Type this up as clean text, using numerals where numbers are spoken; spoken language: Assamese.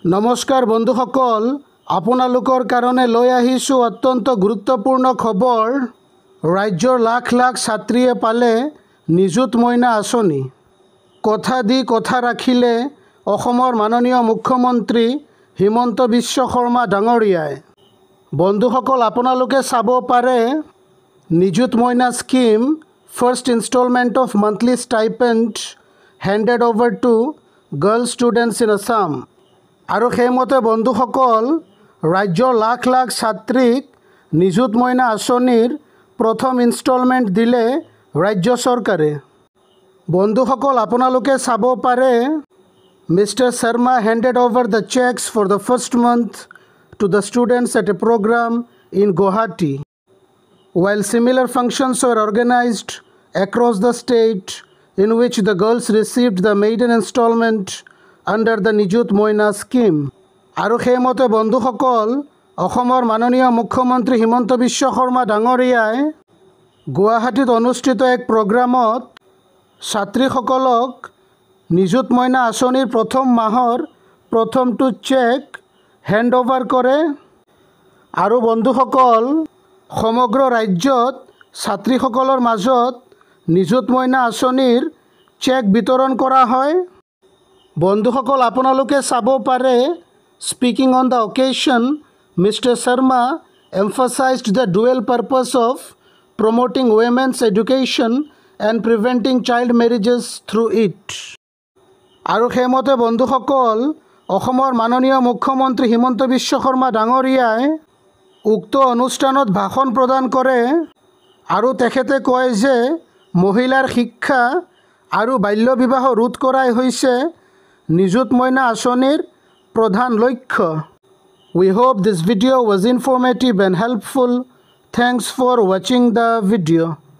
নমস্কাৰ বন্ধুসকল, আপোনালোকৰ কাৰণে লৈ আহিছোঁ অত্যন্ত গুৰুত্বপূৰ্ণ খবৰ। ৰাজ্যৰ লাখ লাখ ছাত্ৰীয়ে পালে নিযুত মইনা আঁচনি। কথা দি কথা ৰাখিলে অসমৰ মাননীয় মুখ্যমন্ত্ৰী হিমন্ত বিশ্ব শৰ্মা ডাঙৰীয়াই। বন্ধুসকল, আপোনালোকে চাব পাৰে Nijut Moina scheme first instalment of monthly stipend handed over to girl students in Assam. আৰু সেইমতে বন্ধুসকল, ৰাজ্যৰ লাখ লাখ ছাত্ৰীক নিযুত মইনা আঁচনিৰ প্ৰথম ইনষ্টলমেণ্ট দিলে ৰাজ্য চৰকাৰে। বন্ধুসকল, আপোনালোকে চাব পাৰে mister Sharma handed over the cheques for the first month to the students at a program in Guwahati, while similar functions were organized across the state in which the girls received the maiden installment under the Nijut Moina scheme. আৰু সেইমতে বন্ধুসকল, অসমৰ মাননীয় মুখ্যমন্ত্ৰী হিমন্ত বিশ্ব শৰ্মা ডাঙৰীয়াই গুৱাহাটীত অনুষ্ঠিত এক প্ৰগ্ৰামত ছাত্ৰীসকলক নিযুত মইনা আঁচনিৰ প্ৰথম মাহৰ প্ৰথমটো চেক হেণ্ড অভাৰ কৰে। আৰু বন্ধুসকল, সমগ্ৰ ৰাজ্যত ছাত্ৰীসকলৰ মাজত নিযুত মইনা আঁচনিৰ চেক বিতৰণ কৰা হয়। বন্ধুসকল, আপোনালোকে চাব পাৰে speaking on the occasion mister Sharma emphasized the dual purpose of promoting women's education and preventing child marriages through it. আৰু সেইমতে বন্ধুসকল, অসমৰ মাননীয় মুখ্যমন্ত্ৰী হিমন্ত বিশ্ব শৰ্মা ডাঙৰীয়াই উক্ত অনুষ্ঠানত ভাষণ প্ৰদান কৰে আৰু তেখেতে কয় যে মহিলাৰ শিক্ষা আৰু বাল্য বিবাহ ৰোধ কৰাই হৈছে নিযুত মইনা আঁচনিৰ প্ৰধান লক্ষ্য। We hope this video was informative and helpful. Thanks for watching the video.